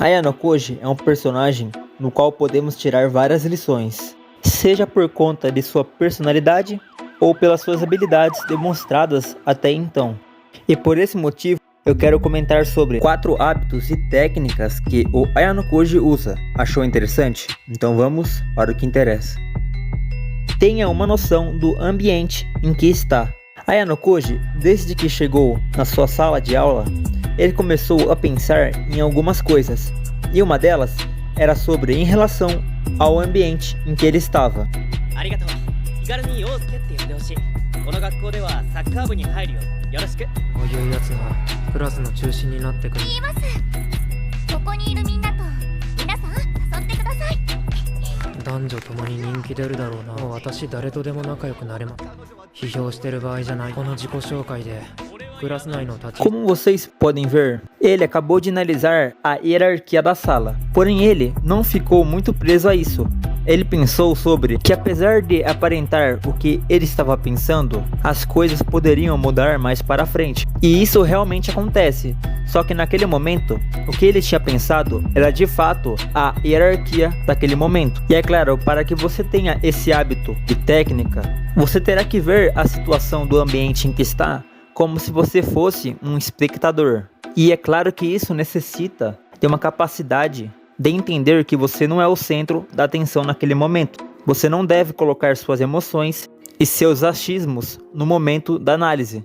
Ayano Koji é um personagem no qual podemos tirar várias lições, seja por conta de sua personalidade ou pelas suas habilidades demonstradas até então. E por esse motivo, eu quero comentar sobre 4 hábitos e técnicas que o Ayano Koji usa. Achou interessante? Então vamos para o que interessa. Tenha uma noção do ambiente em que está. Ayano Koji, desde que chegou na sua sala de aula, ele começou a pensar em algumas coisas, e uma delas era sobre em relação ao ambiente em que ele estava. Como vocês podem ver, ele acabou de analisar a hierarquia da sala, porém ele não ficou muito preso a isso. Ele pensou sobre que apesar de aparentar o que ele estava pensando, as coisas poderiam mudar mais para frente. E isso realmente acontece, só que naquele momento, o que ele tinha pensado era de fato a hierarquia daquele momento. E é claro, para que você tenha esse hábito de técnica, você terá que ver a situação do ambiente em que está como se você fosse um espectador. E é claro que isso necessita de uma capacidade de entender que você não é o centro da atenção naquele momento. Você não deve colocar suas emoções e seus achismos no momento da análise.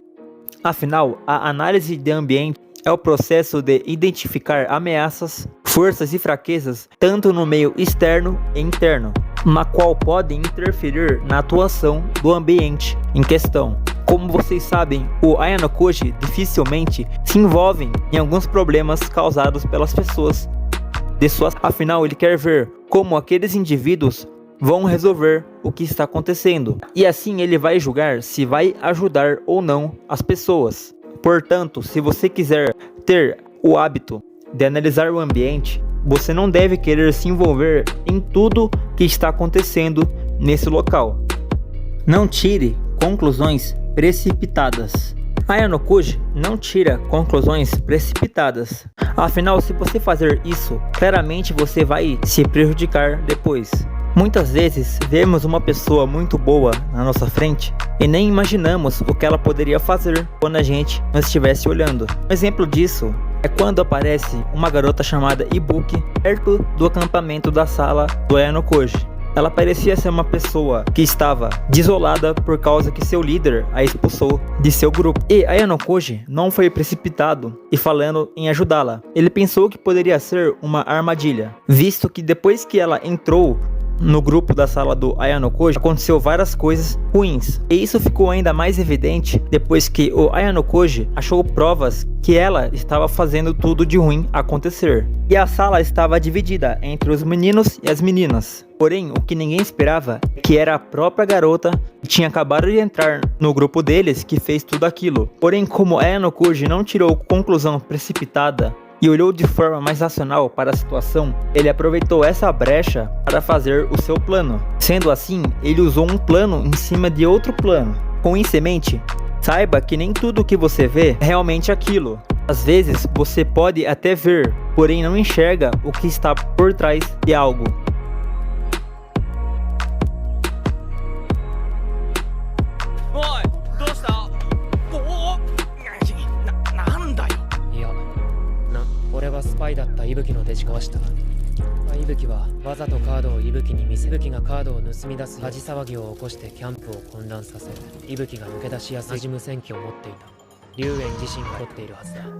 Afinal, a análise de ambiente é o processo de identificar ameaças, forças e fraquezas, tanto no meio externo e interno, na qual podem interferir na atuação do ambiente em questão. Como vocês sabem, o Ayano Koji dificilmente se envolve em alguns problemas causados pelas pessoas afinal ele quer ver como aqueles indivíduos vão resolver o que está acontecendo, e assim ele vai julgar se vai ajudar ou não as pessoas. Portanto, se você quiser ter o hábito de analisar o ambiente, você não deve querer se envolver em tudo que está acontecendo nesse local. Não tire conclusões precipitadas. Ayano Koji não tira conclusões precipitadas. Afinal, se você fazer isso, claramente você vai se prejudicar depois. Muitas vezes vemos uma pessoa muito boa na nossa frente e nem imaginamos o que ela poderia fazer quando a gente não estivesse olhando. Um exemplo disso é quando aparece uma garota chamada Ibuki perto do acampamento da sala do Ayano Koji. Ela parecia ser uma pessoa que estava desolada por causa que seu líder a expulsou de seu grupo. E Ayano Koji não foi precipitado e falando em ajudá-la. Ele pensou que poderia ser uma armadilha, visto que depois que ela entrou no grupo da sala do Ayano Koji, aconteceu várias coisas ruins. E isso ficou ainda mais evidente depois que o Ayano Koji achou provas que ela estava fazendo tudo de ruim acontecer. E a sala estava dividida entre os meninos e as meninas. Porém, o que ninguém esperava é que era a própria garota que tinha acabado de entrar no grupo deles que fez tudo aquilo. Porém, como Ayano Koji não tirou conclusão precipitada e olhou de forma mais racional para a situação, ele aproveitou essa brecha para fazer o seu plano. Sendo assim, ele usou um plano em cima de outro plano. Com isso em mente, saiba que nem tudo que você vê é realmente aquilo. Às vezes você pode até ver, porém não enxerga o que está por trás de algo.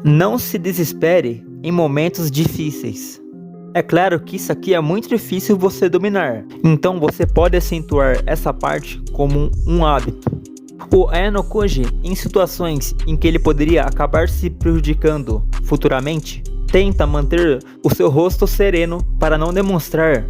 Não se desespere em momentos difíceis. É claro que isso aqui é muito difícil você dominar, então você pode acentuar essa parte como um hábito. O Ayano Koji, em situações em que ele poderia acabar se prejudicando futuramente, tenta manter o seu rosto sereno para não demonstrar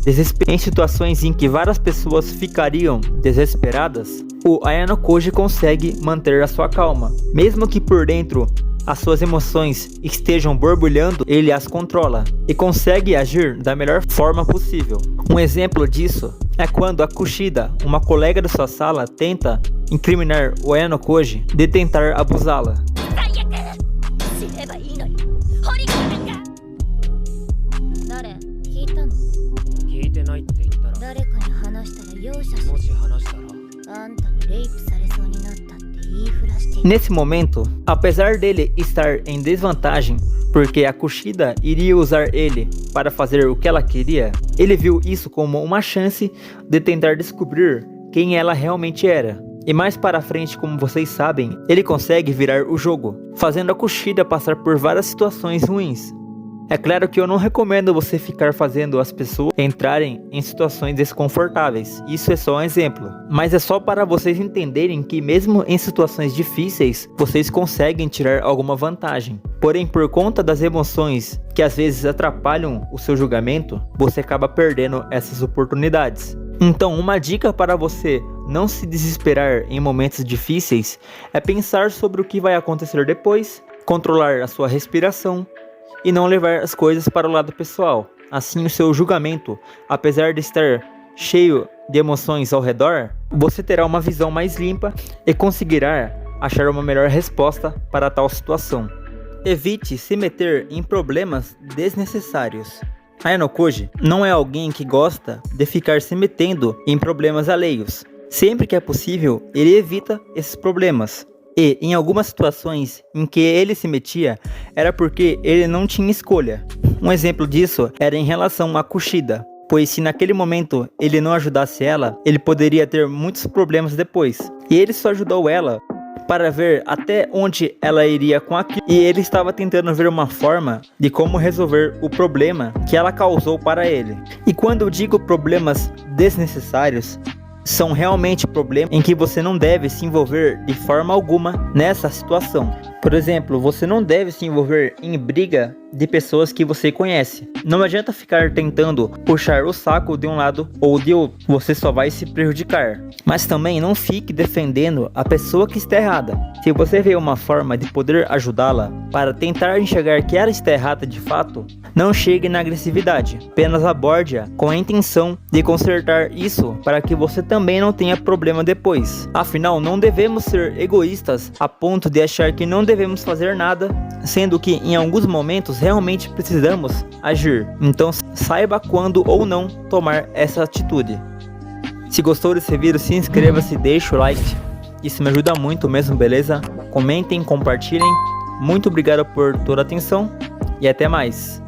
desespero. Em situações em que várias pessoas ficariam desesperadas, o Ayano Koji consegue manter a sua calma. Mesmo que por dentro as suas emoções estejam borbulhando, ele as controla e consegue agir da melhor forma possível. Um exemplo disso é quando a Kushida, uma colega da sua sala, tenta incriminar o Ayano Koji de tentar abusá-la. 誰かに話したら容赦し、もし話したらあんたにレイプされそうになったって言いふらして。 Nesse momento, apesar dele estar em desvantagem, porque a Kushida iria usar ele para fazer o que ela queria, ele viu isso como uma chance de tentar descobrir quem ela realmente era. E mais para frente, como vocês sabem, ele consegue virar o jogo, fazendo a Kushida passar por várias situações ruins. É claro que eu não recomendo você ficar fazendo as pessoas entrarem em situações desconfortáveis, isso é só um exemplo. Mas é só para vocês entenderem que mesmo em situações difíceis, vocês conseguem tirar alguma vantagem. Porém, por conta das emoções que às vezes atrapalham o seu julgamento, você acaba perdendo essas oportunidades. Então, uma dica para você não se desesperar em momentos difíceis é pensar sobre o que vai acontecer depois, controlar a sua respiração, e não levar as coisas para o lado pessoal. Assim, o seu julgamento, apesar de estar cheio de emoções ao redor, você terá uma visão mais limpa e conseguirá achar uma melhor resposta para tal situação. Evite se meter em problemas desnecessários. Ayano-koji não é alguém que gosta de ficar se metendo em problemas alheios. Sempre que é possível, ele evita esses problemas. E, em algumas situações em que ele se metia, era porque ele não tinha escolha. Um exemplo disso era em relação a Kushida, pois se naquele momento ele não ajudasse ela, ele poderia ter muitos problemas depois. E ele só ajudou ela para ver até onde ela iria com aquilo, e ele estava tentando ver uma forma de como resolver o problema que ela causou para ele. E quando eu digo problemas desnecessários, são realmente problemas em que você não deve se envolver de forma alguma nessa situação. Por exemplo, você não deve se envolver em briga de pessoas que você conhece. Não adianta ficar tentando puxar o saco de um lado ou de outro, você só vai se prejudicar. Mas também não fique defendendo a pessoa que está errada. Se você vê uma forma de poder ajudá-la para tentar enxergar que ela está errada de fato, não chegue na agressividade, apenas aborde-a com a intenção de consertar isso para que você também não tenha problema depois. Afinal, não devemos ser egoístas a ponto de achar que não devemos fazer nada, sendo que em alguns momentos realmente precisamos agir. Então saiba quando ou não tomar essa atitude. Se gostou desse vídeo, se inscreva-se, deixa o like, isso me ajuda muito mesmo, beleza? Comentem, compartilhem. Muito obrigado por toda a atenção e até mais.